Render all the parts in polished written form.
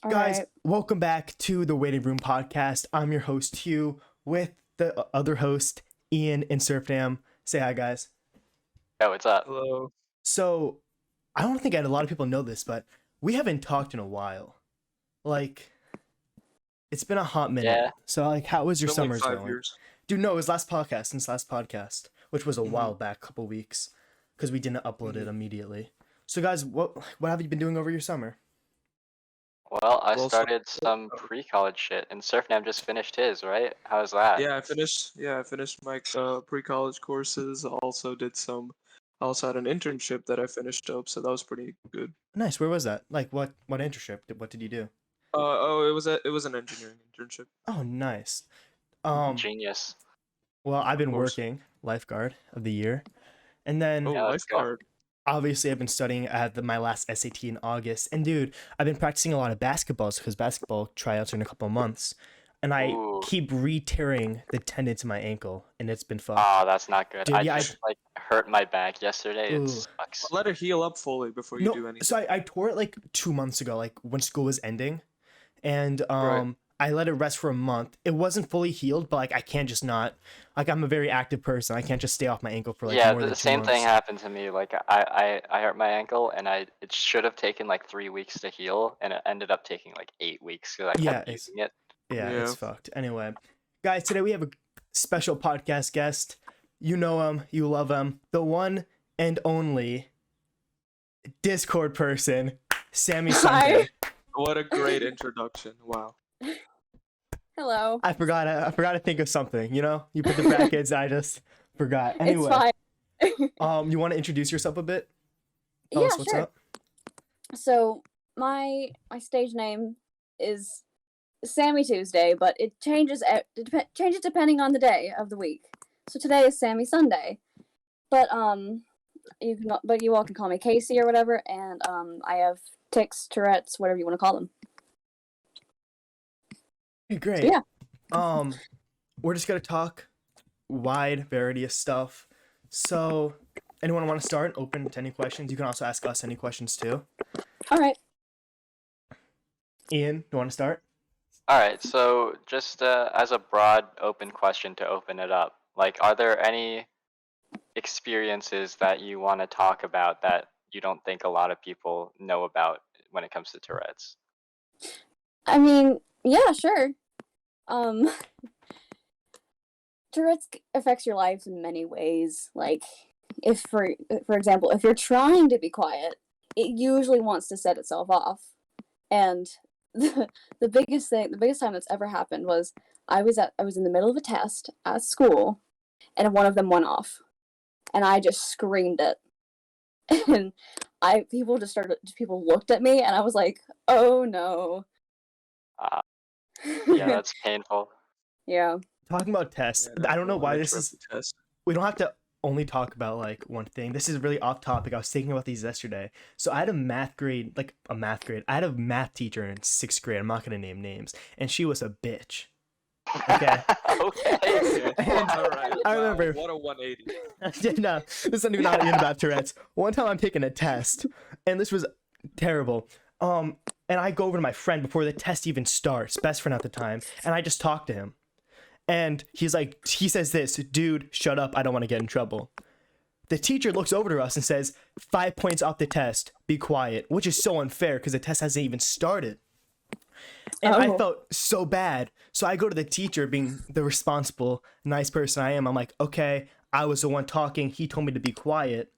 All Guys, right. welcome back to the Waiting Room podcast. I'm your host, Hugh, with the other host, Ian and Surfnam. Say hi, guys. Yo, what's up? Hello. So, I don't think a lot of people know this, but we haven't talked in a while. Like, it's been a hot minute. Yeah. So, like, how was your It's been summers like 5 going? years. Dude, no, it was last podcast, which was a Mhm. while back, couple weeks, because we didn't upload it Mhm. immediately. So, guys, what have you been doing over your summer? Well, I Well, started some pre-college shit, and Surfnam just finished his, right? How's that? Yeah, I finished my pre-college courses. I also had an internship that I finished up, so that was pretty good. Nice. Where was that? Like, what internship? What did you do? It was an engineering internship. Oh, nice. Genius. Well, I've been Of course. working lifeguard of the year, and then Oh, Yeah, let's go. lifeguard. obviously I've been studying at my last SAT in August. And dude, I've been practicing a lot of basketballs because basketball tryouts are in a couple of months, and I Ooh. keep re-tearing the tendon to my ankle, and it's been fun. Oh, that's not good. Dude, I yeah, just hurt my back yesterday. Ooh. It sucks. Let it heal up fully before you do anything. So I tore it like 2 months ago, like when school was ending, and Right. I let it rest for a month. It wasn't fully healed, but like I can't just not, like I'm a very active person. I can't just stay off my ankle for like Yeah, more than the 2 same thing months. happened to me. Like I hurt my ankle, and it should have taken like 3 weeks to heal, and it ended up taking like 8 weeks because I Yeah, kept it's- using it. Yeah, Yeah. it's fucked. Anyway, guys, today we have a special podcast guest. You know him, you love him, the one and only Discord person, Sammy Sunday. What a great introduction! Wow. Hello. I forgot to think of something. You know, you put the brackets. I just forgot. Anyway, It's fine. you want to introduce yourself a bit? Tell Yeah, us what's sure. up. So my stage name is Sammy Tuesday, but it changes changes depending on the day of the week. So today is Sammy Sunday, but you all can call me Cacey or whatever, and I have tics, Tourette's, whatever you want to call them. Hey, great. Yeah. We're just gonna talk wide variety of stuff. So, anyone want to start? Open to any questions. You can also ask us any questions too. All right. Ian, you want to start? All right, so just as a broad open question to open it up, like, are there any experiences that you want to talk about that you don't think a lot of people know about when it comes to Tourette's? I mean, yeah, sure. Tourette's affects your life in many ways. Like, if for example, if you're trying to be quiet, it usually wants to set itself off. And the biggest time that's ever happened was I was in the middle of a test at school, and one of them went off, and I just screamed it, and people looked at me, and I was like, oh no. Yeah, that's painful. Yeah. Talking about tests, Yeah, I don't know no, why I this trust is. the test. We don't have to only talk about like one thing. This is really off topic. I was thinking about these yesterday. So I had a math grade. I had a math teacher in 6th grade. I'm not gonna name names, and she was a bitch. Okay. Okay. And All right. I wow, remember- What a 180. No, this isn't even about Tourette's. One time I'm taking a test, and this was terrible. And I go over to my friend before the test even starts, best friend at the time, and I just talk to him. And he says this, dude, shut up, I don't want to get in trouble. The teacher looks over to us and says, 5 points off the test, be quiet, which is so unfair because the test hasn't even started. And I Oh. felt so bad. So I go to the teacher, being the responsible, nice person I am. I'm like, okay, I was the one talking. He told me to be quiet.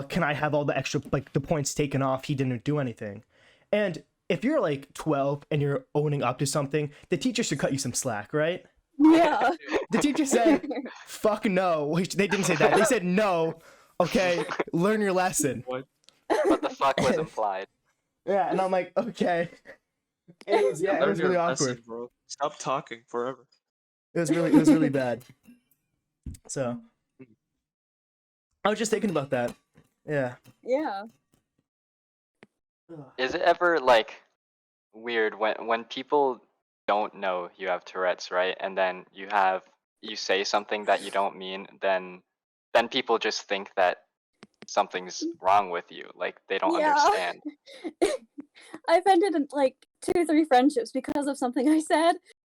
Can I have all the extra, like the points taken off? He didn't do anything. And if you're like 12 and you're owning up to something, the teacher should cut you some slack, right? Yeah. The teacher said, fuck no. They didn't say that. They said no. Okay, learn your lesson. What? What the fuck was implied? Yeah, and I'm like, okay. It was Learn really your awkward. lesson, bro. Stop talking forever. It was really bad. So I was just thinking about that. Yeah. Yeah. Is it ever like weird when people don't know you have Tourette's, right? And then you say something that you don't mean, then people just think that something's wrong with you. Like they don't Yeah. understand. I've ended in, like 2 or 3 friendships because of something I said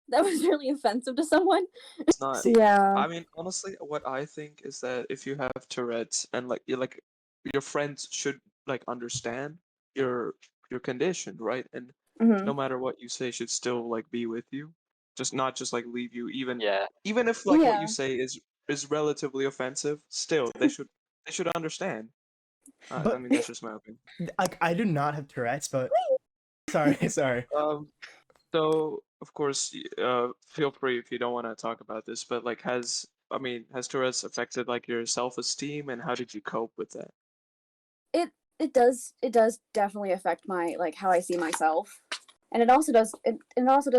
that was really offensive to someone. It's not. Yeah. I mean, honestly, what I think is that if you have Tourette's and like your friends should like understand your condition, right? And Hmm. no matter what you say, should still like be with you, just not just like leave you. Yeah. Even if like what you Yeah. say is relatively offensive, still they should understand. I But mean, that's just my opinion. like I do not have Tourette's, but sorry. So of course, feel free if you don't want to talk about this, but like, has Tourette's affected like your self-esteem, and how did you cope with that? It does definitely affect my like how I see myself, and it also does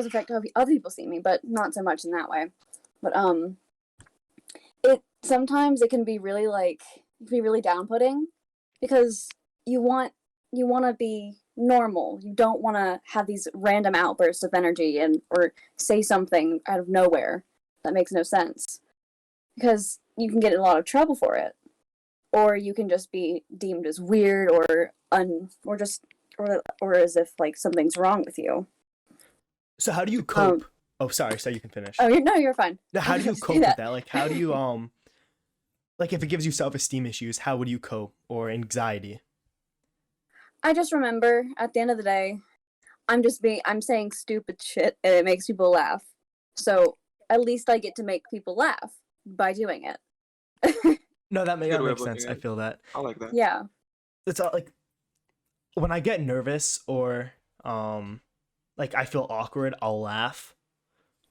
affect how other people see me, but not so much in that way. But it sometimes it can be really down-putting because you want to be normal. You don't want to have these random outbursts of energy and or say something out of nowhere that makes no sense because you can get in a lot of trouble for it, or you can just be deemed as weird or as if like something's wrong with you. So how do you cope? Oh, sorry, you can finish. Oh, you're fine. Now, how do you Just cope with that? Like, how do you like if it gives you self-esteem issues, how would you cope, or anxiety? I just remember at the end of the day, I'm saying stupid shit and it makes people laugh. So at least I get to make people laugh by doing it. No, that Good way of makes looking sense. at I it. feel that. I like that. Yeah. It's all like when I get nervous or like I feel awkward, I'll laugh,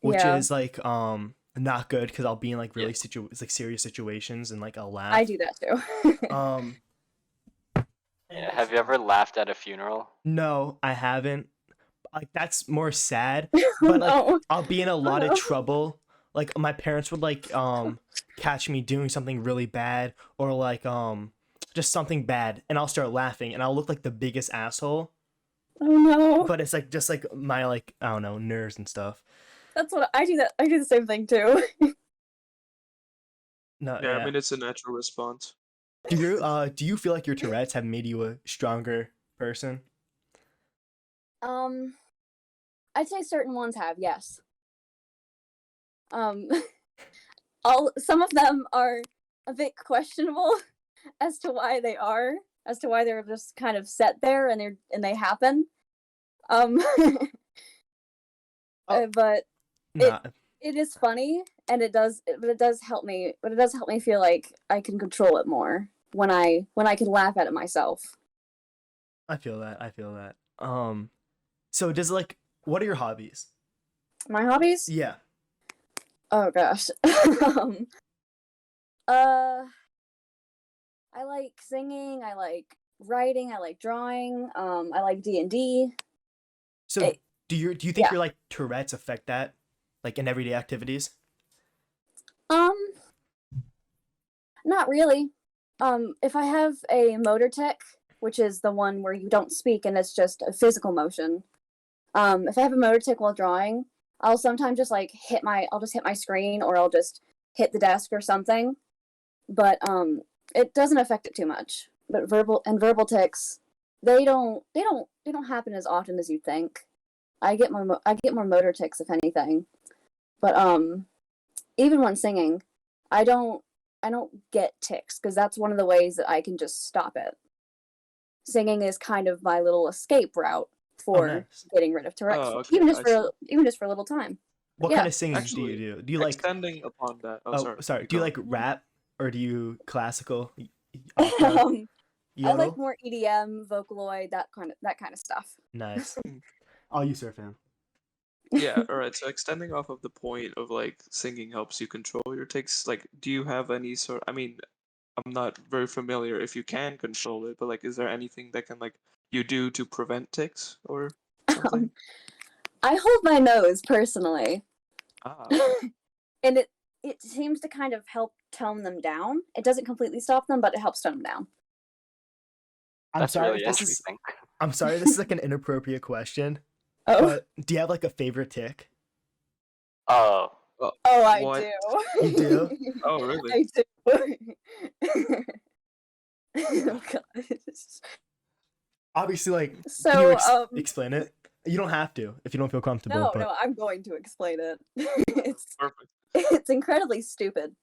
which Yeah. is like not good because I'll be in like really serious situations and like I'll laugh. I do that too. Um, Yeah. Have you ever laughed at a funeral? no, I haven't. Like that's more sad, but like No. I'll be in a lot no. of trouble. Like my parents would like catch me doing something really bad or like just something bad and I'll start laughing and I'll look like the biggest asshole. Oh no. But it's like just like my like I don't know, nerves and stuff. That's what I do. I do the same thing too. No, Yeah, yeah. I mean, it's a natural response. Do you feel like your Tourette's have made you a stronger person? I'd say certain ones have, yes. Um, all some of them are a bit questionable as to why they're just kind of set there and they happen. Oh. But Nah. it is funny and it does help me, but it does help me feel like I can control it more when I can laugh at it myself. I feel that. So does like what are your hobbies? My hobbies? Yeah. Oh gosh. I like singing, I like writing, I like drawing, I like D&D. So do you think yeah. your like Tourette's affect that? Like in everyday activities? Not really. If I have a motor tic, which is the one where you don't speak and it's just a physical motion. If I have a motor tic while drawing, I'll sometimes just like hit my screen or I'll just hit the desk or something. But it doesn't affect it too much. But verbal tics, they don't happen as often as you think. I get more motor tics if anything. But even when singing, I don't get tics because that's one of the ways that I can just stop it. Singing is kind of my little escape route for nice. getting rid of Tourette's, Oh, okay, even just for a little time. What Yeah. kind of singing Actually, do you do? Do you like extending upon that? Oh, sorry. Keep do you going. like rap or do you classical? Opera, I yodel? like more EDM, Vocaloid, that kind of stuff. Nice. All you surf him. Yeah, all right. So extending off of the point of like singing helps you control your tics, like do you have any sort I mean, I'm not very familiar if you can control it, but like is there anything that can like you do to prevent tics or something? I hold my nose personally, Ah, and it seems to kind of help tone them down. It doesn't completely stop them, but it helps tone them down. That's really interesting. I'm sorry, this is like an inappropriate question. Oh, But do you have like a favorite tick? Oh, I what? do. You do? Oh, really? I do. Oh gosh. Obviously, like So, can you explain it? You don't have to if you don't feel comfortable. No, but no, I'm going to explain it. Perfect. It's incredibly stupid.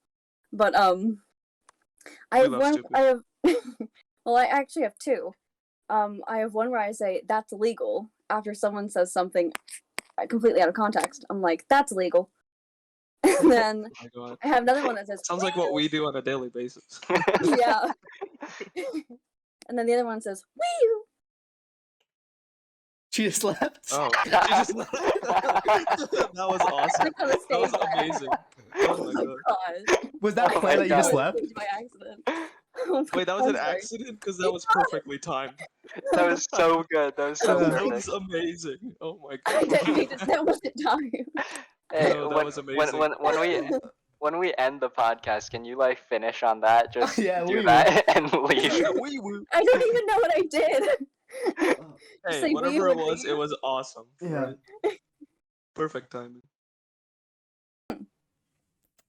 But I We have love one. stupid. I have. Well, I actually have two. I have one where I say that's illegal after someone says something completely out of context. I'm like, that's illegal. And then Oh my god. I have another one that says, Sounds like what we do on a daily basis. yeah. And then the other one says, wee. she just left. Oh, she just that was awesome. Like on the That was stage. amazing. Oh Oh my my god. gosh. Was that Oh planned my that you just God. left? By accident. Oh my Wait, that was God, an I'm sorry. accident? Because that was perfectly timed. That was so good. That was so Yeah. That perfect. was amazing. Oh my I god. didn't mean to. That wasn't time. Hey, No, that was amazing. when we end the podcast, can you like finish on that? Just Yeah, do we that and leave. Wee woo. I don't even know what I did. Hey, Say whatever wee it would was be. awesome. Yeah. Right? Perfect timing.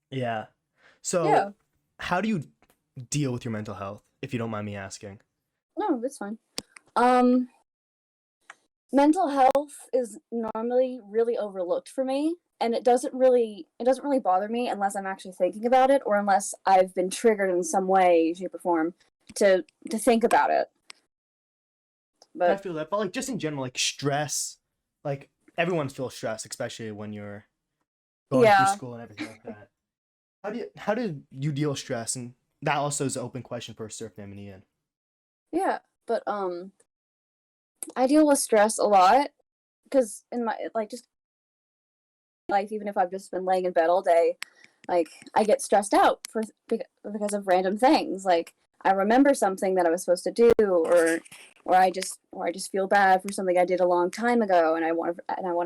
Yeah. So, Yeah. how do you deal with your mental health, if you don't mind me asking? No, that's fine. Mental health is normally really overlooked for me, and it doesn't really bother me unless I'm actually thinking about it or unless I've been triggered in some way, shape, or form to think about it. I But feel that, but like just in general, like stress, like everyone feels stress, especially when you're going Yeah. through school and everything like that. How do you deal with stress? And that also is an open question for Surf Nam and Ian. yeah, but I deal with stress a lot because in my just life, even if I've just been laying in bed all day, like I get stressed out because of random things. Like I remember something that I was supposed to do, or I just feel bad for something I did a long time ago, and I want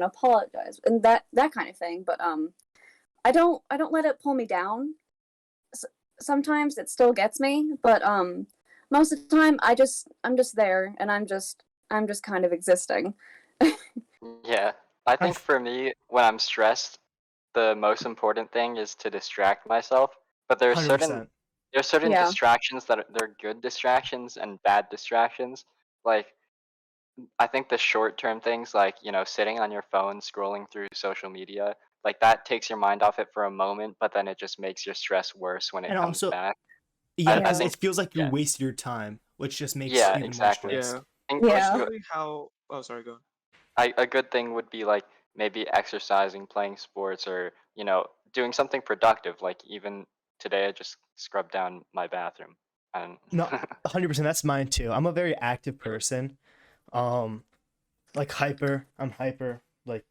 to apologize and that kind of thing. But I don't let it pull me down. Sometimes it still gets me, but most of the time I'm just there, and I'm just kind of existing. Yeah. I I think f- for me, when I'm stressed, the most important thing is to distract myself. But 100%. there are certain Yeah. distractions they're good distractions and bad distractions. Like I think the short term things like, sitting on your phone, scrolling through social media, like that takes your mind off it for a moment, but then it just makes your stress worse when it And comes also, back. yeah, I because Yeah. think, it feels like you yeah, wasted your time, which just makes yeah, you even more exactly. stressed. Yeah. And Yeah. Personally, how? Oh, sorry, go on. a good thing would be like maybe exercising, playing sports, or, doing something productive. Like even today, I just scrubbed down my bathroom. And No, 100%. That's mine too. I'm a very active person. Like I'm hyper. Like,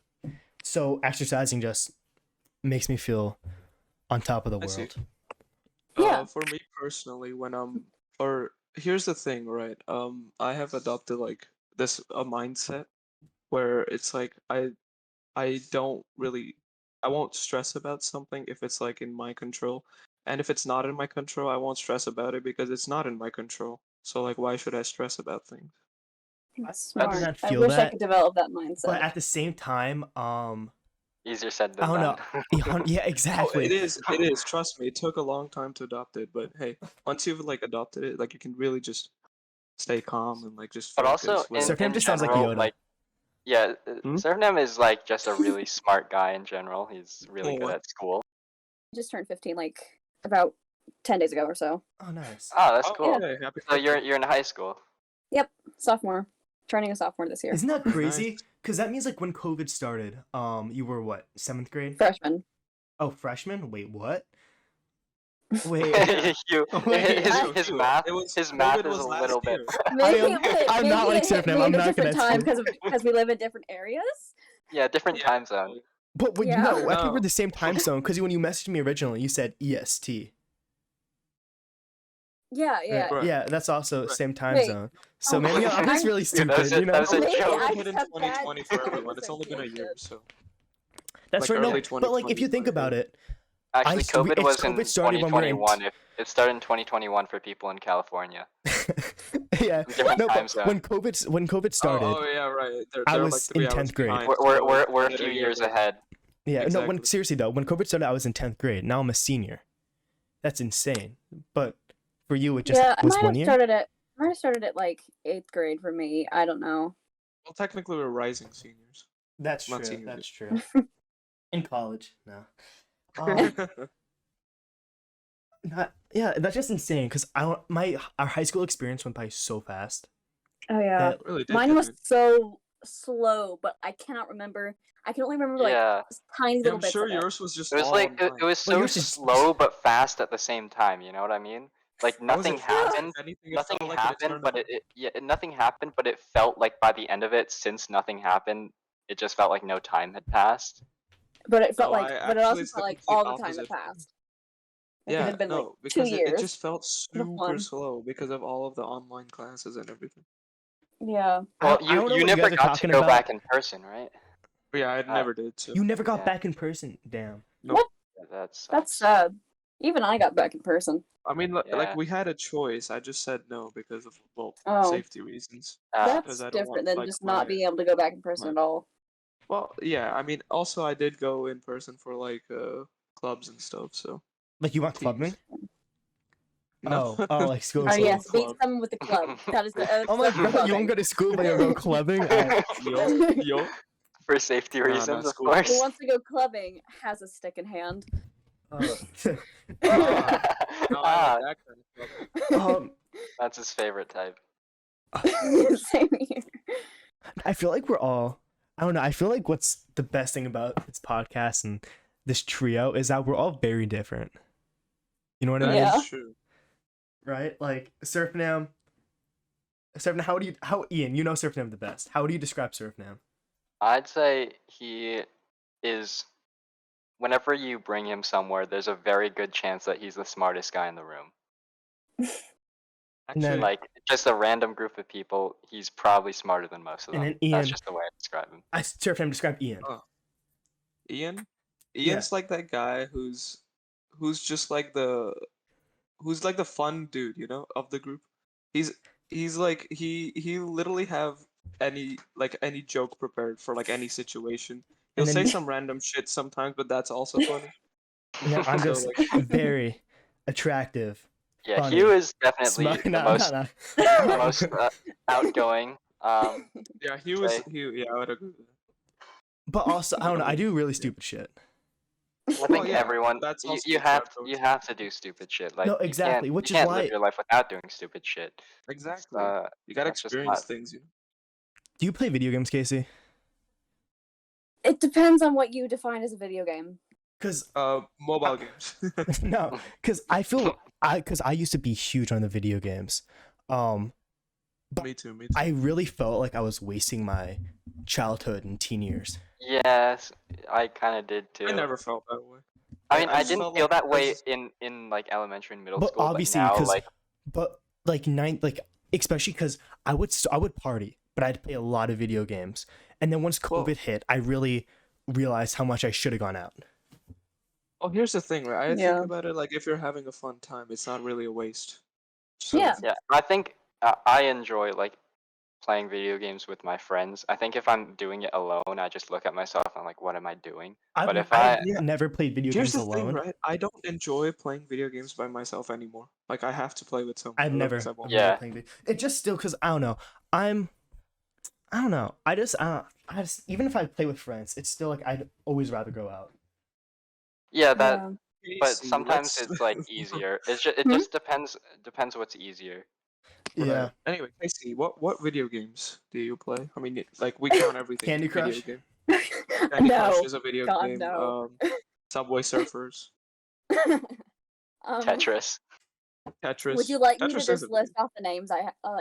so exercising just makes me feel on top of the I see. world. Yeah. For me personally, when or here's the thing, right? I have adopted like this a mindset where it's like I don't really I won't stress about something if it's like in my control. And if it's not in my control, I won't stress about it because it's not in my control. So like why should I stress about things? That's I did smart. not I feel wish I that, could develop that but mindset. at the same time, easier said I than don't done. know. Yeah, Oh, exactly. it is, trust me. It took a long time to adopt it, but hey, once you've like adopted it, like you can really just stay calm and like just But also focus in without Surfnam in just sounds like general, Yoda. like yeah, Hmm? Surname is like just a really smart guy in general. He's really Oh, good what? at school. I just turned 15 like about 10 days ago or so. Oh, nice. Oh, that's Oh, cool. okay, happy So birthday. you're in high school. Yep, sophomore. Turning a sophomore this year. Isn't that crazy? Nice. Because that means like when COVID started, you were what, 7th grade? Freshman. Oh, freshman? Wait, what? Wait, His Yo, his dude, math it was his COVID math is was a last little bit. year. Maybe I'm not like it hit Surfnam. me I'm at a not good different at time school. because we live in different areas. Yeah, different Yeah. time zone. But Yeah. no, I think we're No. the same time zone. Because when you messaged me originally, you said EST. Yeah, Right. Right. Yeah, that's also Right. same time Wait. zone. So Oh my maybe I'm God. just really Dude, that was stupid, a, that was a Maybe joke. I COVID hit just in have bad 2020 for everyone. It's sense only been a of year, shit. so That's like right. No, early but like if you 2020 think for about everyone. it, Actually, COVID was in COVID started when we were in 2021. It started in 2021 for people in California. yeah. Different No, time but zone. when COVID started, Oh yeah, right. I They're like was 3 in hours 10th grade. behind. So like We're a a few year years later. ahead. Yeah, no, when Exactly. seriously though, when COVID started, I was in 10th grade. Now I'm a senior. That's insane. But for you, it just Yeah, was 1 year. I might have started at like 8th grade for me. I don't know. Well, technically, we're rising seniors. That's Not true. senior That's true. In college, no. Yeah, that's just insane because our high school experience went by so fast. Oh yeah. That, really did, Mine didn't was it? so slow, but I cannot remember. I can only remember like Yeah. tiny Yeah, little I'm bits sure of it. yours was just It was all like it online. was Well, so yours is- slow but fast at the same time. You know what I mean? Like How was nothing it fast? happened. If anything, it Nothing felt like an happened, but eternity. nothing happened, but it felt like by the end of it, since nothing happened, it just felt like no time had passed. But it felt No, like, but it actually, also it's the felt like complete all the time opposite had for me. passed. Like it Yeah, had been like no, 2 because it years. just felt of super fun. slow because of all of the online classes and everything. Yeah. Well, I don't know you what you never guys are got to talking go about. back in person, right? But yeah, I never did. So You never got Yeah. back in person. Damn. What? Yeah, that sucks. That's sad. Even I got back in person. I mean, like Yeah. we had a choice. I just said no because of Oh. safety reasons. That's Because I don't different want, than like, just not being able to go back in person at all. Well, yeah. I mean, also I did go in person for like clubs and stuff. So Like you want Teams. clubbing? no. Oh, like school. Oh School yes, beat club. someone with the club. That is the. Oh my god, you won't go to school, but you'll go clubbing. yo. For safety Nah, reasons, not of school. Who course. wants to go clubbing has a stick in hand. No, I Ah, like that kind of club. that's his favorite type. Same here. I feel like we're all. I don't know. I feel like what's the best thing about this podcast and this trio is that we're all very different. You know what I mean? Yeah. That is true. Right? Like Surfnam. How Ian? You know Surfnam the best. How do you describe Surfnam? I'd say he is. Whenever you bring him somewhere, there's a very good chance that he's the smartest guy in the room. And then- Actually, Like just a random group of people, he's probably smarter than most of And them. then Ian- That's just the way I describe him. Surfnam describe Ian. Oh. Ian's Yeah. like that guy who's just like the fun dude, you know, of the group. He's like he literally have any joke prepared for like any situation. He'll And then- say some random shit sometimes, but that's also funny. And then I'm So, just like- very attractive. Yeah, Funny. Hugh is definitely Smart. the No, most no, the most outgoing. Yeah, he was Okay. yeah, I would agree with that. But also, I don't know. I do really stupid shit. I think Well, yeah, everyone that's you, also you the have trap, though. you have to do stupid shit. Like No, exactly, You which is can't why- live your life without doing stupid shit. Exactly. Uh, You gotta that's just experience not- things, you know. Do you play video games, Casey? It depends on what you define as a video game. Because Mobile games. no, because I used to be huge on the video games. Me too. I really felt like I was wasting my childhood and teen years. Yes, I kind of did too. I never felt that way. I mean, I I just didn't felt feel like that way because- in like elementary and middle But school. obviously, but now, because like, especially because I would party, but I'd play a lot of video games. And then once Well- COVID hit, I really realized how much I should have gone out. Oh, here's the thing, right? I Yeah. think about it like if you're having a fun time, it's not really a waste. So, Yeah. yeah, I think I enjoy like playing video games with my friends. I think if I'm doing it alone, I just look at myself and I'm like, what am I doing? But if I've Yeah. never played video Here's games the thing, alone. right? I don't enjoy playing video games by myself anymore. Like I have to play with someone. I've never, otherwise I won't. Yeah. played video. It just still because I don't know. I don't know. I just even if I play with friends, it's still like I'd always rather go out. yeah, that. Yeah. But Casey, sometimes let's- it's like easier. It Hmm? just depends what's easier. Right. Yeah. Anyway, Casey, what video games do you play? I mean, like we count everything. Candy video Crush? game. Candy No. Crush is a video God, game. no. Subway Surfers, Tetris. Tetris. Would you like me to Tetris is just a- list off the names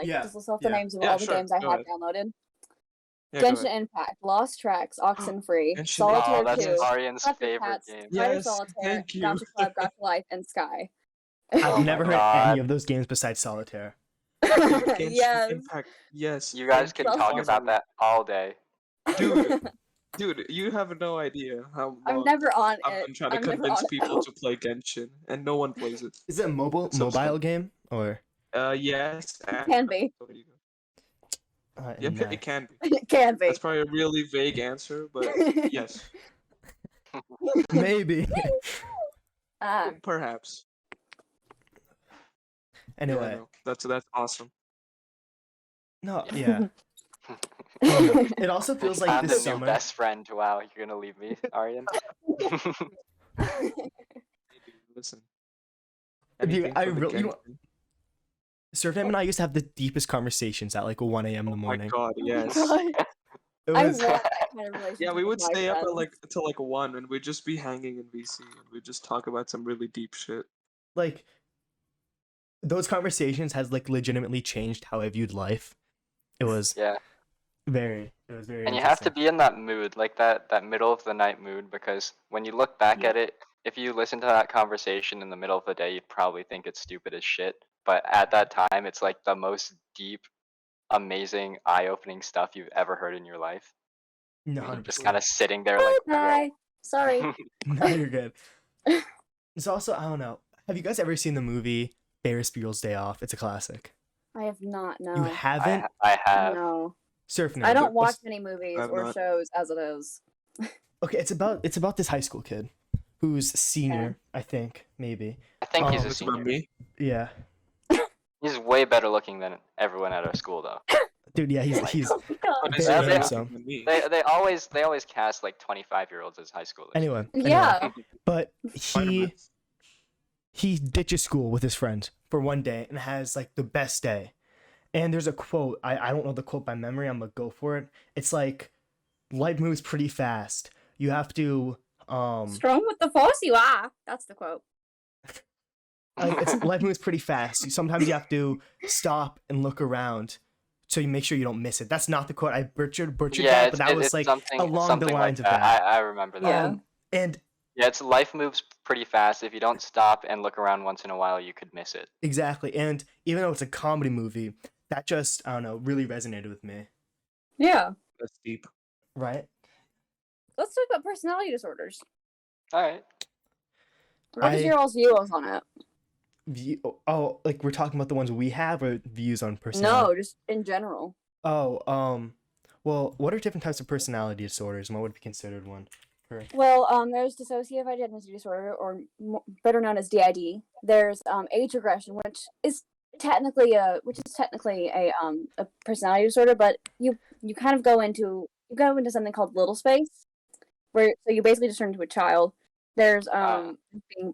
Yeah, just list off the yeah. names of Yeah, all the sure, games I go have ahead. downloaded? Yeah, go Genshin ahead. Impact, Lost Tracks, Oxenfree, Genshin Solitaire Oh, that's 2, Arian's Clash of favorite Cats, game. Spider Yes, Solitaire, thank you. Gotcha Club, Gotcha Life, and Sky. I've Oh my never heard God. any of those games besides Solitaire. Genshin yes. Impact. Yes. You guys thank can That's talk awesome. about that all day. Dude, you have no idea how I'm long never on I've it. been trying to I'm never convince on people it. to play Genshin, and no one plays it. Is it a mobile So fun. game or? Yes. It can be. Yeah, nah. it can be. It can be. That's probably a really vague answer, but yes, Maybe. perhaps. Yeah, Anyway, no, that's awesome. no, yeah. It also feels like Found this a new summer. best friend. Wow, you're gonna leave me, Aryan? Hey, dude, listen. Dude, Anything I for the really, gangster. Surfname and I used to have the deepest conversations at like 1 a.m. in the Oh my morning. god, yes. God, It I was want that kind of relationship Yeah, we with would my stay up at friends. like till like 1 and we'd just be hanging in VC and we'd just talk about some really deep shit. like those conversations has like legitimately changed how I viewed life. It was Yeah, very and you have to interesting. be in that mood, like that middle of the night mood, because when you look back Yeah. at it, if you listen to that conversation in the middle of the day, you'd probably think it's stupid as shit. But at that time, it's like the most deep, amazing, eye-opening stuff you've ever heard in your life. No, And you're 100%. just kind of sitting there like, Bye. Sorry. No, you're good. It's also, I don't know. Have you guys ever seen the movie Ferris Bueller's Day Off? It's a classic. I have not. No. You haven't? I have. No. Surfname. I don't watch many movies I've or not. shows as it is. Okay, it's about this high school kid who's a senior, I think, maybe. I think he's a It's about senior. me. Yeah. He's way better looking than everyone at our school, though. Dude, yeah, he's Oh, God. But is Very he better handsome. looking than me? They always cast like 25-year-olds as high schoolers. anyway. Yeah. But Spider-Man. he ditches school with his friend for one day and has like the best day. And there's a quote, I don't know the quote by memory, I'm gonna go for it. It's like, life moves pretty fast. You have to Strong with the force you are. That's the quote. life moves pretty fast. Sometimes you have to stop and look around so you make sure you don't miss it. That's not the quote. I butchered that, but that was it's like something, along something the lines like of that. I remember that. Yeah. And Yeah, it's life moves pretty fast. If you don't stop and look around once in a while, you could miss it. exactly. And even though it's a comedy movie, that just, I don't know, really resonated with me. Yeah. That's deep. Right? Let's talk about personality disorders. All right. What is your all's views on it? Oh, like we're talking about the ones we have or views on personality? No, just in general. Oh, well, what are different types of personality disorders and what would be considered one? Well, there's dissociative identity disorder, or better known as DID. There's age regression, which is technically a personality disorder, but you kind of go into something called little space, where so you basically just turn into a child. There's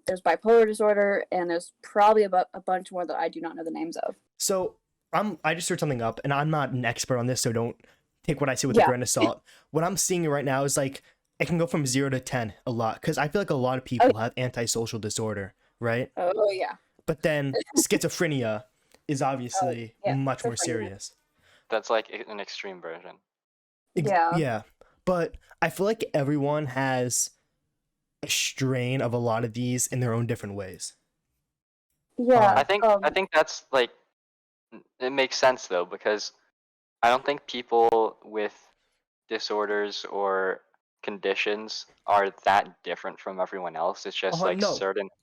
there's bipolar disorder, and there's probably a bunch more that I do not know the names of. So I just searched something up, and I'm not an expert on this, so don't take what I say with a grain of salt. What I'm seeing right now is like it can go from 0 to 10 a lot, because I feel like a lot of people have antisocial disorder, right? Oh yeah. But then schizophrenia is obviously much more schizophrenia. serious. That's like an extreme version. Yeah. But I feel like everyone has a strain of a lot of these in their own different ways. Yeah. I think that's like, it makes sense though, because I don't think people with disorders or conditions are that different from everyone else. It's just like no.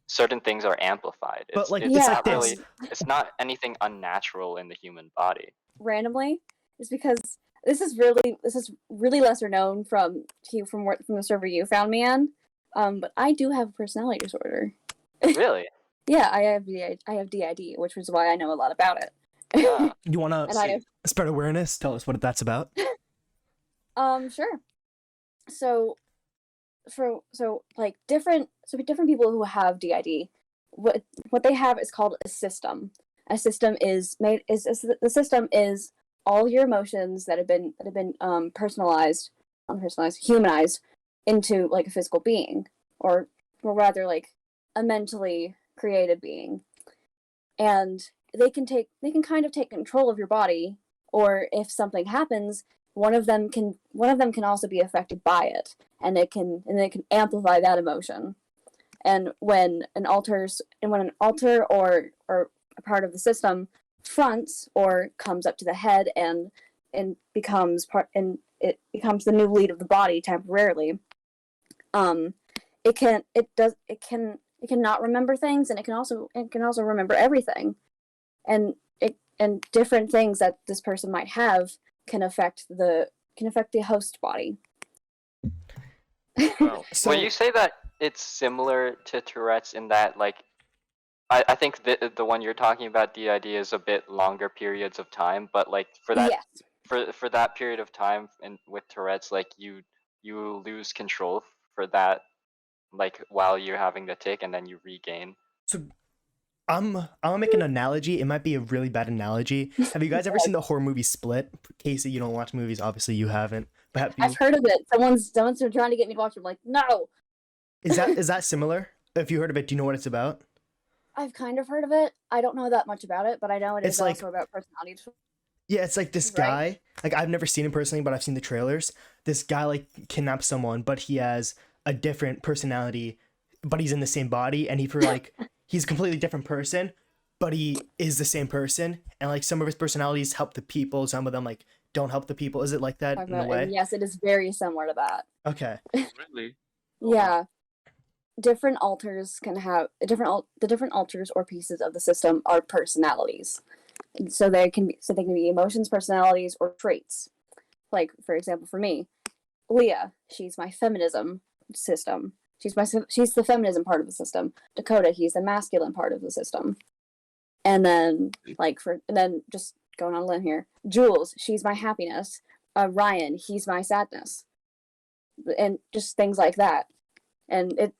certain things are amplified. But like it's it's not like really, this. it's not anything unnatural in the human body. Randomly is because this is really lesser known from the server you found me on. But I do have a personality disorder. Really? Yeah, I have DID, which is why I know a lot about it. Ah. You want to spread awareness? Tell us what that's about. Sure. So different people who have DID, what they have is called a system. A system is the system is all your emotions that have been humanized into like a physical being, or rather like a mentally created being, and they can kind of take control of your body, or if something happens, one of them can also be affected by it, and it can amplify that emotion. And when an alter or a part of the system fronts or comes up to the head and becomes it becomes the new lead of the body temporarily, it can not remember things, and it can also remember everything, and different things that this person might have can affect the host body. Wow. So Will you say that it's similar to Tourette's in that, like, I think the one you're talking about, DID, is a bit longer periods of time, but like for that Yes. for that period of time and with Tourette's, like you lose control for that, like while you're having the tick, and then you regain. So I'll make an analogy. It might be a really bad analogy. Have you guys ever seen the horror movie Split? Casey, you don't watch movies. Obviously, you haven't. But have you... I've heard of it. Someone's been trying to get me to watch it. I'm like, no. Is that similar? If you heard of it, do you know what it's about? I've kind of heard of it. I don't know that much about it, but I know it's like, also about personality. Yeah, it's like this guy. Right? Like I've never seen him personally, but I've seen the trailers. This guy like kidnaps someone, but he has a different personality, but he's in the same body, and he's a completely different person, but he is the same person, and like some of his personalities help the people, some of them like don't help the people. Is it like that in a way? Yes, it is very similar to that. Okay. Really? Yeah. Different alters can have the different alters or pieces of the system are personalities. So they can be emotions, personalities, or traits. Like, for example, for me, Leah, she's my feminism system. She's the feminism part of the system. Dakota, he's the masculine part of the system. And then just going on a limb here, Jules, she's my happiness. Ryan, he's my sadness. And just things like that. And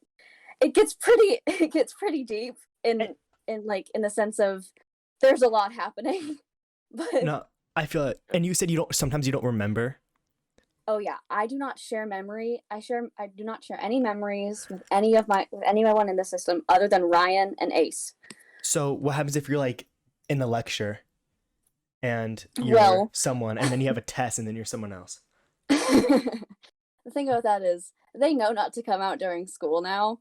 it gets pretty deep in the sense of there's a lot happening. But No, I feel it. And you said sometimes you don't remember. Oh yeah, I do not share memory. I do not share any memories with anyone in the system other than Ryan and Ace. So what happens if you're like in a lecture and you're someone, and then you have a test and then you're someone else? The thing about that is they know not to come out during school now,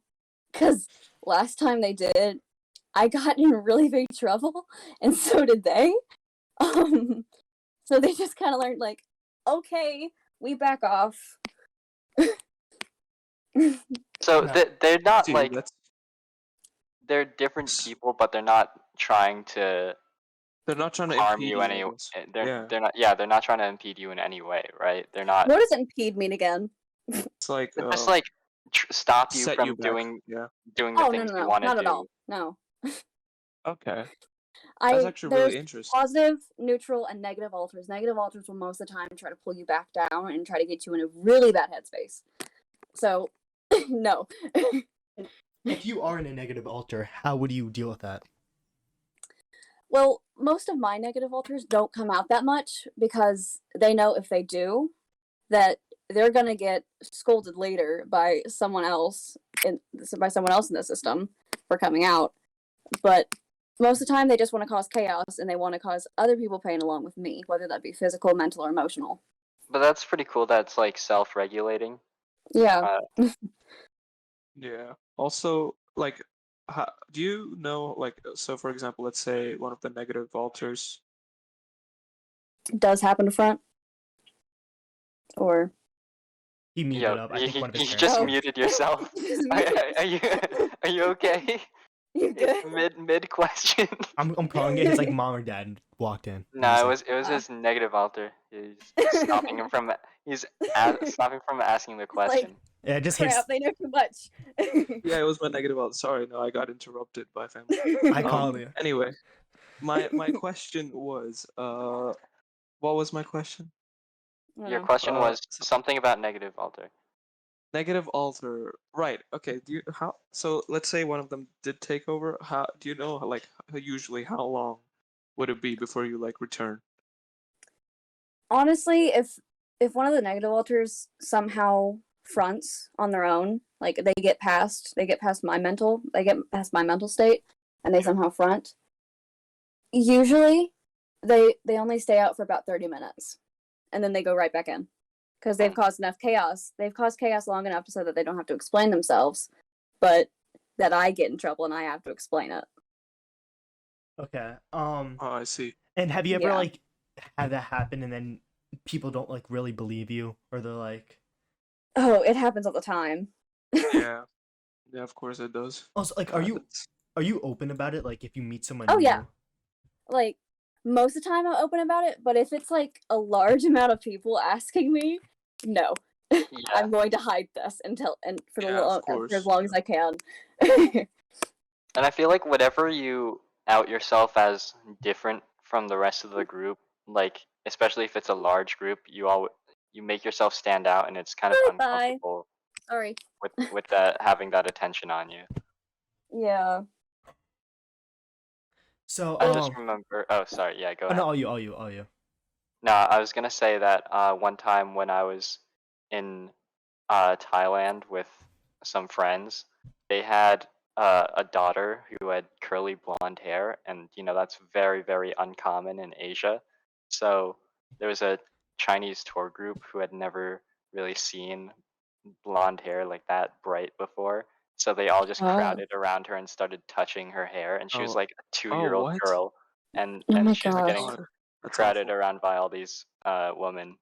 because last time they did, I got in really big trouble, and so did they. So they just kind of learned, like, okay, we back off. So No. they're not Dude, like they're different people, but they're not trying to harm you any. They're not trying to impede you in any way, right? They're not. What does impede mean again? It's like Just like stop you set from you back. doing Yeah. the Oh things no, you want to not do. at all. No. Okay. That's actually really There's interesting. positive, neutral, and negative alters. Negative alters will most of the time try to pull you back down and try to get you in a really bad headspace. So, no. If you are in a negative alter, how would you deal with that? Well, most of my negative alters don't come out that much because they know if they do, that they're gonna get scolded later by someone else in the system for coming out. But most of the time, they just want to cause chaos, and they want to cause other people pain along with me, whether that be physical, mental, or emotional. But that's pretty cool. That's like self-regulating. Yeah. Yeah. Also, like, do you know, like, so for example, let's say one of the negative alters. It does happen to front. Or. He muted up. I think one of his You parents. just muted yourself. Are you okay? You good? Mid question. I'm calling it his like mom or dad walked in. No, it was his negative alter. He's stopping him from asking the question. Yeah, it just hits. Crap, they know too much. Yeah, it was my negative alter. Sorry, no, I got interrupted by family. I called you. Anyway, my question was, what was my question? Your question was something about negative alter. Negative alter, right? Okay. So let's say one of them did take over. How do you know? Like, usually, how long would it be before you like return? Honestly, if one of the negative alters somehow fronts on their own, like they get past my mental state, and they somehow front. Usually, they only stay out for about 30 minutes, and then they go right back in. Because they've caused enough chaos. They've caused chaos long enough so that they don't have to explain themselves, but that I get in trouble and I have to explain it. Okay. Oh, I see. And have you ever like had that happen and then people don't like really believe you, or they're like, oh, it happens all the time. Yeah. Yeah, of course it does. also like, are you open about it? Like if you meet someone Oh new? yeah. Like most of the time I'm open about it, but if it's like a large amount of people asking me, no. Yeah. I'm going to hide this for as long as I can. And I feel like whatever you out yourself as different from the rest of the group, like especially if it's a large group, you make yourself stand out, and it's kind of Bye. uncomfortable Sorry. with that having that attention on you. Yeah. So I just remember. Oh, sorry. Yeah, go oh, ahead. no, all you. No, I was gonna say that one time when I was in Thailand with some friends, they had a daughter who had curly blonde hair, and that's very, very uncommon in Asia. So there was a Chinese tour group who had never really seen blonde hair like that bright before. So they all just Oh. crowded around her and started touching her hair, and she was Oh. like a 2-year-old What? girl, and Oh my she was getting gosh. God, that's crowded awful. around by all these women.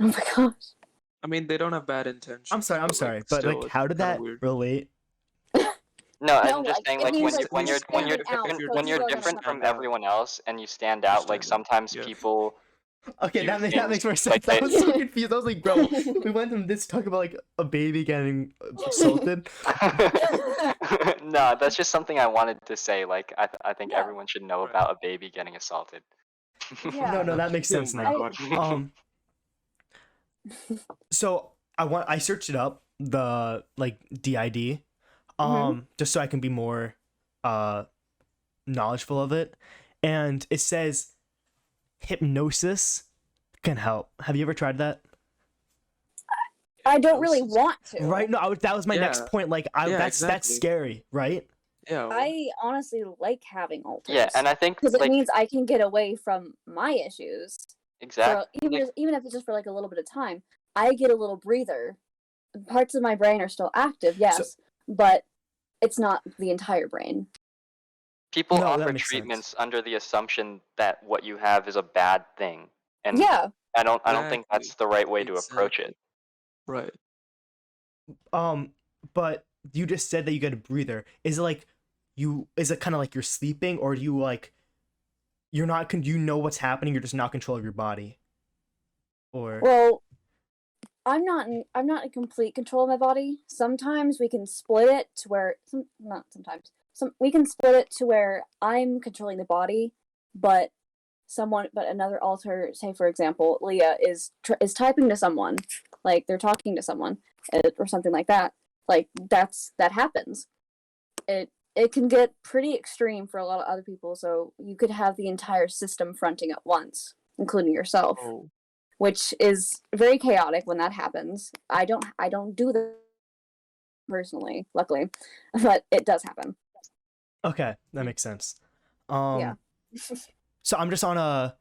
Oh my gosh. I mean, they don't have bad intentions. I'm sorry, but still, like, how did it's kinda that weird. relate? No, No, I'm just like, saying, it like, means, when you're like, standing out, so when you're people are gonna different come from stand out. everyone else and you stand You out, like stand out. sometimes Yeah. people Okay, do that things makes more like sense. I they. was so confused. I was like, bro, we went from this talk about like a baby getting assaulted. No, that's just something I wanted to say. Like, I think Yeah. everyone should know Right. about a baby getting assalted. Yeah. No, that makes Oh sense my now. God. So I searched it up, the like DID, just so I can be more knowledgeable of it, and it says hypnosis can help. Have you ever tried that? I don't really Hypnosis. want to. Right? No, that was my next Yeah. point. Like, Yeah, that's exactly. scary, right? Yeah. I honestly like having alters. Yeah, and I think because it like means I can get away from my issues. exactly. Even if it's just for like a little bit of time, I get a little breather. Parts of my brain are still active, yes, but it's not the entire brain. People No, that offer makes sense. treatments under the assumption that what you have is a bad thing, and Yeah. I don't think that's the right way to approach it. Right. But you just said that you get a breather. Is it like is it kind of like you're sleeping, or do you like you're not you know what's happening, you're just not in control of your body? Or Well, I'm not in complete control of my body. Sometimes we can split it to where we can split it to where I'm controlling the body, but another alter, say for example, Leah is typing to someone, like they're talking to someone, or something like that. Like that happens. It can get pretty extreme for a lot of other people, so you could have the entire system fronting at once, including yourself. Oh. Which is very chaotic when that happens. I don't do that personally, luckily, but it does happen. okay, that makes sense. Yeah. So I'm just on a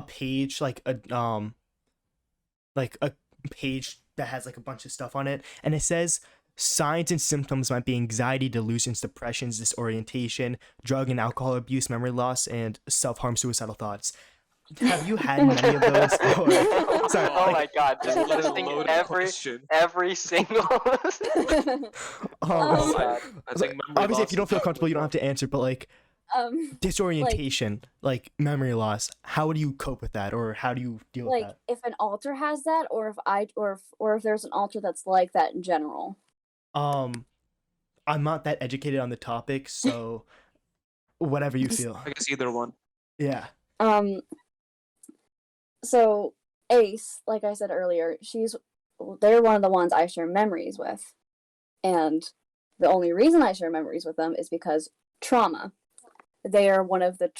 page, like a page that has like a bunch of stuff on it, and it says signs and symptoms might be anxiety, delusions, depressions, disorientation, drug and alcohol abuse, memory loss, and self-harm, suicidal thoughts. Have you had many of those? Or, sorry, Oh my God! Just What a listing loaded question. every single. Oh my. I think memory obviously, loss if you don't is feel definitely comfortable, you don't have one. to answer. But like disorientation, like memory loss, how would you cope with that, or how do you deal with like that? if an alter has that, or if there's an alter that's like that in general. I'm not that educated on the topic, so whatever you feel. I guess either one. Yeah. So Ace, like I said earlier, they're one of the ones I share memories with, and the only reason I share memories with them is because trauma. They are one of the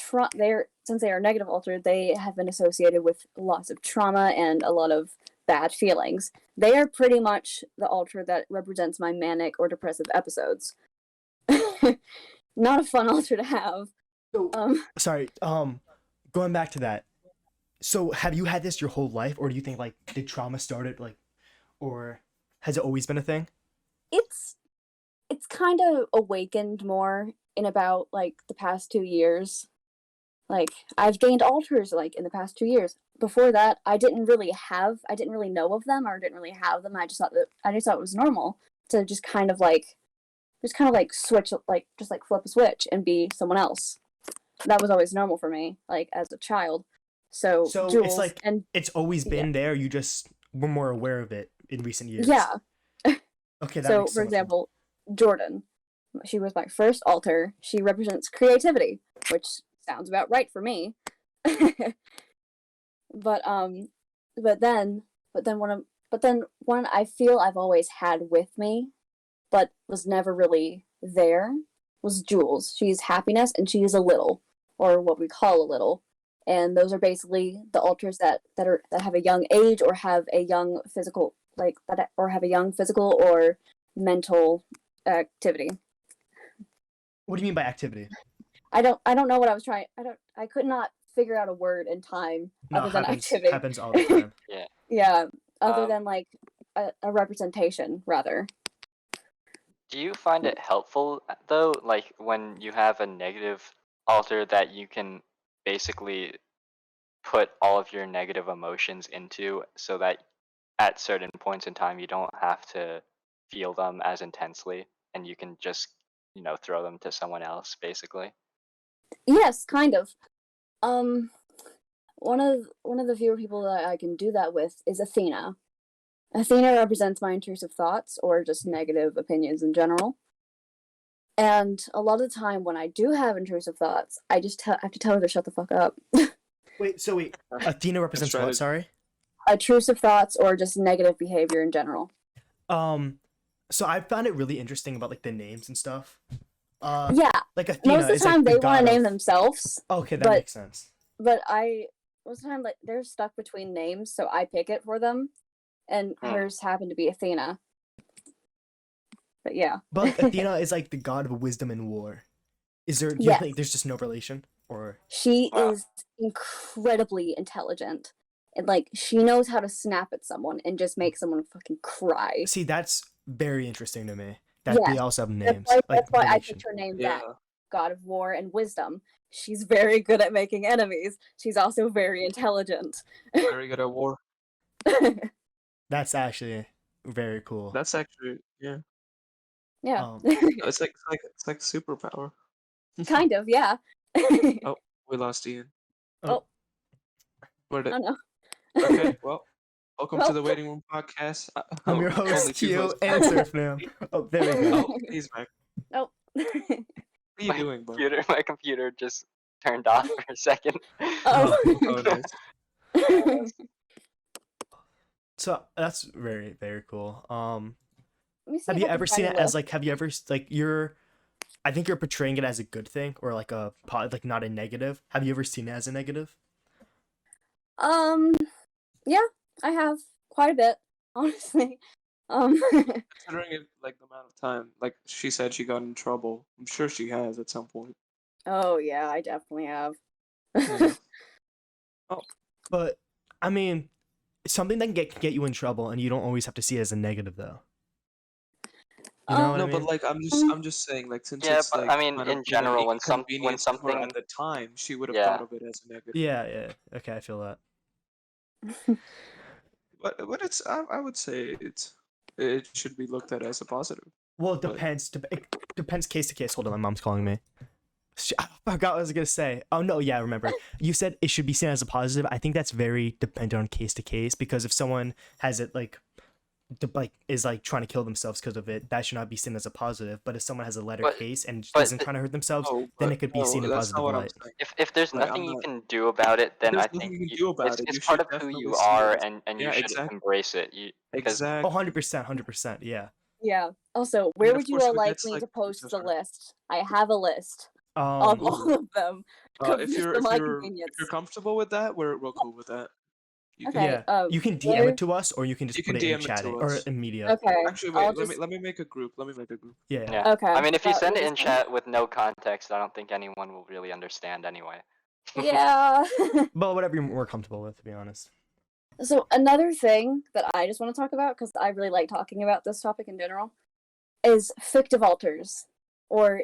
since they are negative altered, they have been associated with lots of trauma and a lot of bad feelings. They are pretty much the alter that represents my manic or depressive episodes. Not a fun alter to have. Sorry. Going back to that. So have you had this your whole life, or do you think like did trauma started like, or has it always been a thing? It's kind of awakened more in about like the past 2 years. Like I've gained alters like in the past 2 years. Before that, I didn't really know of them, or didn't really have them. I just thought it was normal to just kind of like switch, like just like flip a switch and be someone else. That was always normal for me, like as a child. So Jules, it's like it's always been there. You just were more aware of it in recent years. Yeah. Okay. That So makes for sense. example, Jordan, she was my first alter. She represents creativity, which sounds about right for me. But but then but then one I feel I've always had with me, but was never really there, was Jules. She's happiness and she's a little, or what we call a little. And those are basically the alters that have a young age or have a young physical or have a young physical or mental activity. What do you mean by activity? I don't know what I was trying. I could not figure out a word in time No, other than happens activity. happens all the time. Yeah. Yeah, other Um, than like a representation rather. Do you find it helpful though, like when you have a negative alter that you can basically put all of your negative emotions into, so that at certain points in time you don't have to feel them as intensely and you can just, throw them to someone else basically? Yes, kind of. Um, one of the fewer people that I can do that with is Athena. Athena represents my intrusive thoughts or just negative opinions in general. And a lot of the time when I do have intrusive thoughts, I just have to tell her to shut the fuck up. Wait, Athena represents what? Sorry. Intrusive thoughts or just negative behavior in general. So I found it really interesting about like the names and stuff. Yeah, like Athena most of the is time like they want to name themselves. Okay, that makes sense. But most of the time like they're stuck between names, so I pick it for them, and hers happened to be Athena. But yeah. But like, Athena is like the god of wisdom and war. Do you think there's just no relation, or? She is incredibly intelligent, and like she knows how to snap at someone and just make someone fucking cry. See, that's very interesting to me. That they also have names. That's why I picked her name that. God of War and Wisdom. She's very good at making enemies. She's also very intelligent. Very good at war. That's actually very cool. That's actually Yeah. It's like superpower. Kind of, yeah. Oh, we lost Ian. Oh. Where did? Oh no. Okay, well, welcome to the Waiting Room Podcast. I'm your host, Q, and Surfnam. Oh, there we go. Oh, he's back. Oh. What are you doing, bro? My computer just turned off for a second. Oh. Nice. So that's very, very cool. Have you ever seen it as like? Have you ever like I think you're portraying it as a good thing or like like not a negative. Have you ever seen it as a negative? Yeah, I have quite a bit, honestly. Considering it, like the amount of time, like she said, she got in trouble. I'm sure she has at some point. Oh yeah, I definitely have. Oh, but I mean, something that can get you in trouble, and you don't always have to see it as a negative, though. You know what I mean? But like I'm just saying, like since it's but like, I mean, in general, when something at the time, she would have thought of it as a negative. Yeah. Okay, I feel that. But it's I would say it should be looked at as a positive. Well, it depends. It depends case to case. Hold on, my mom's calling me. I forgot what I was gonna say. Oh no, yeah, remember. You said it should be seen as a positive. I think that's very dependent on case to case, because if someone has it is like trying to kill themselves because of it, that should not be seen as a positive. But if someone has a letter case and isn't trying to hurt themselves, then it could be seen in positive light. If there's nothing you can do about it, then I think it's part of who you are, and you should embrace it. Exactly. 100%, yeah. Yeah. Also, where would you all like me to post the list? I have a list of all of them. If you're comfortable with that, we're cool with that. You can DM it to us, or you can just put it in chat or in media. Okay. Actually, wait. Let me make a group. Yeah. Okay. I mean, if you send it in chat with no context, I don't think anyone will really understand anyway. Yeah. But whatever you're more comfortable with, to be honest. So another thing that I just want to talk about, because I really like talking about this topic in general, is fictive alters, or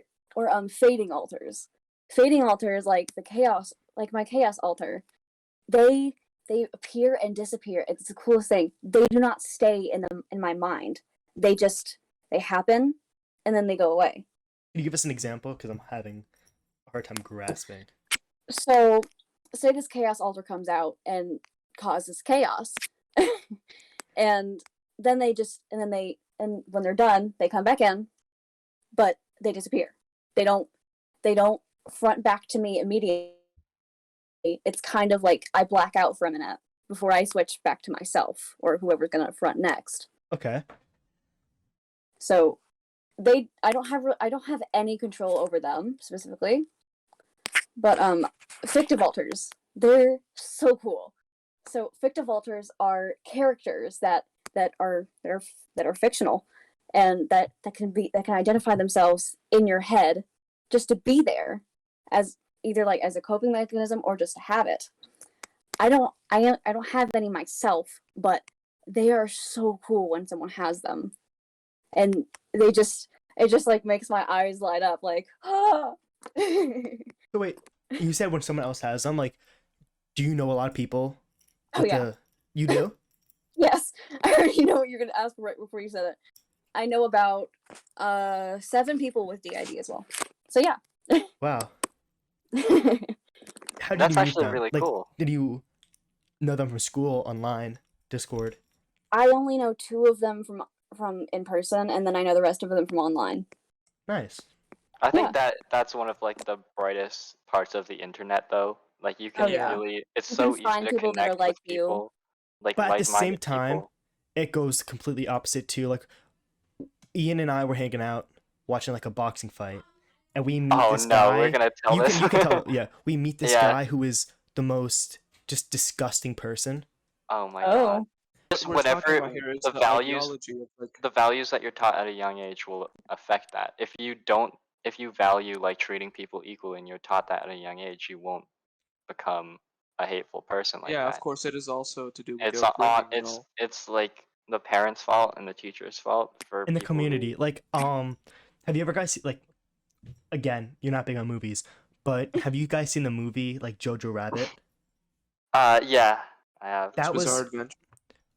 fading alters. Fading alters, like the chaos, like my chaos alter, they appear and disappear. It's the coolest thing. They do not stay in my mind. They happen, and then they go away. Can you give us an example? Because I'm having a hard time grasping. So, say this chaos alter comes out and causes chaos, and then when they're done, they come back in, but they disappear. They don't front back to me immediately. it's kind of like I black out for a minute before I switch back to myself or whoever's gonna front next. Okay. So I don't have any control over them specifically. But Fictive Alters, they're so cool. So Fictive Alters are characters that are fictional, and that can identify themselves in your head just to be there as either like as a coping mechanism or just to have it. I don't have any myself, but they are so cool when someone has them, and it just like makes my eyes light up like ah. So wait, you said when someone else has them, like, do you know a lot of people? Oh yeah. You do? Yes, I already know what you're gonna ask right before you said it. I know about 7 people with DID as well. So yeah. Wow. How did That's you meet actually them? really Like, cool. did you know them from school, online, Discord? I only know 2 of them from in person, and then I know the rest of them from online. Nice. I think that's one of like the brightest parts of the internet, though. Like you can yeah. really, it's You so can easy find to people that are connect like with you. people, like But at the same like-minded time, people. it goes completely opposite too. Like, Ian and I were hanging out watching like a boxing fight, and we meet Oh this no, guy. we're gonna tell this. You can tell. Yeah, we meet this Yeah. guy who is the most just disgusting person. Oh my god. Oh. Just What we're talking whenever about here is the the values, ideology of like the values that you're taught at a young age will affect that. If you value like treating people equally and you're taught that at a young age, you won't become a hateful person like yeah, of that. course it is also to do with It's your on, upbringing and all. it's like the parents' fault and the teacher's fault for In the people who- community. Like, have you ever guys like, again, you're not big on movies, but have you guys seen the movie like Jojo Rabbit? Yeah, I have. That was, Bizarre Adventure.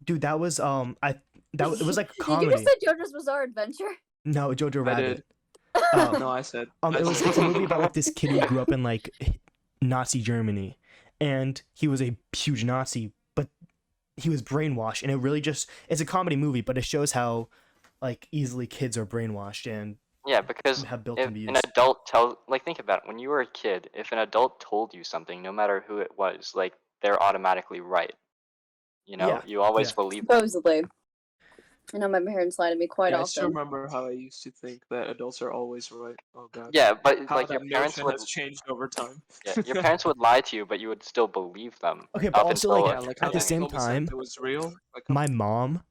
dude, that was it was like a Did you comedy. just say JoJo's Bizarre Adventure? No, Jojo I Rabbit. did. Oh. No, I said. It's a movie about like this kid who grew up in like Nazi Germany, and he was a huge Nazi, but he was brainwashed, and it really it's a comedy movie, but it shows how like easily kids are brainwashed and Yeah, because have if built-in an views. adult think about it, when you were a kid, if an adult told you something, no matter who it was, like they're automatically right. You know, Yeah, you always yeah. believe them. Supposedly. I know my parents lie to me quite Yeah, I still often. remember how I used to think that adults are always right. Oh god. Yeah, but How like that your parents notion would, has changed over time. yeah, your parents would lie to you, but you would still believe them. Okay, but up also, until like, Yeah, like a how at the they same told us that time, it was real. Like my mom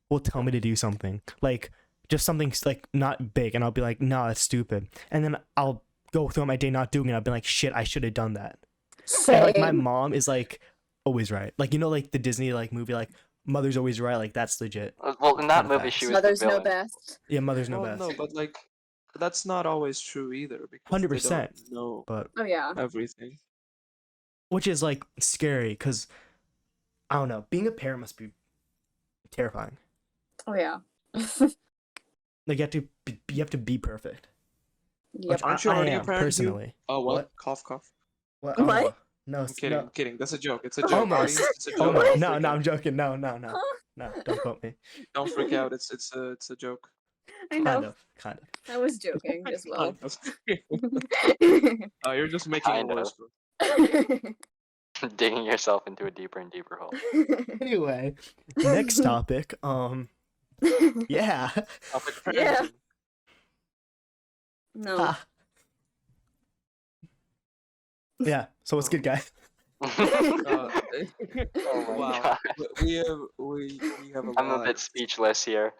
will tell me to do something, like just something like not big, and I'll be like, "No, that's stupid," and then I'll go through my day not doing it. I'll be like, "Shit, I should have done that." Same. And like my mom is like always right. Like, you know, like the Disney like movie, like Mother's always right. Like that's legit. well, in that Kind of movie, facts. she was Mothers the know villain. best. Yeah, Mother's no well, best. no, but like that's not always true either because they 100%. don't know But Oh yeah. everything. which is like scary because I don't know. Being a parent must be terrifying. Oh yeah. Like you have to be perfect. Yep. Which Aren't you I already a am parent, you? personally. Oh, what? What? Cough, cough. What? What? No, I'm kidding. I'm kidding. That's a joke. It's a joke. Almost. Buddy. It's a joke. Almost. Don't No, freak no, out. I'm joking. No, Huh? don't quote me. Don't freak out. It's a joke. I know. Kind of. I was joking as well. Oh, you're just making it Kind of. worse. Bro. Digging yourself into a deeper and deeper hole. Anyway, next topic. Yeah. Topic Yeah. parenting. No. Ah. Yeah. So what's good, guys? Uh, Oh my wow. god. We have a I'm a lot. bit speechless here.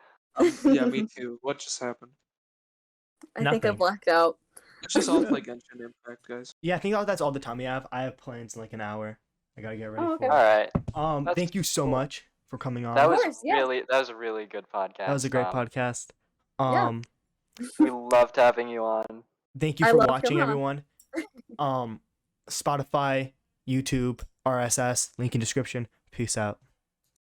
Yeah, me too. What just happened? I think I Nothing. blacked out. Let's just all play Genshin Impact, guys. Yeah, I think that's all the time we have. I have plans in like an hour. I gotta get ready Oh, okay. for All it. right, that's Thank you so cool. much for coming on. That was course, yeah. a really good podcast. That was a great podcast. Yeah. We loved having you on. Thank you I for love watching, Johanna. everyone. Spotify, YouTube, RSS, link in description. Peace out.